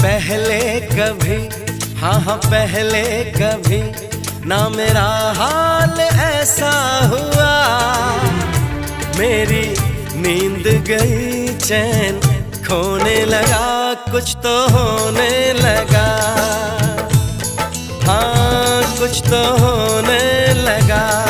पहले कभी, हाँ हाँ पहले कभी ना मेरा हाल ऐसा हुआ। मेरी नींद गई, चैन खोने लगा, कुछ तो होने लगा। हाँ कुछ तो होने लगा।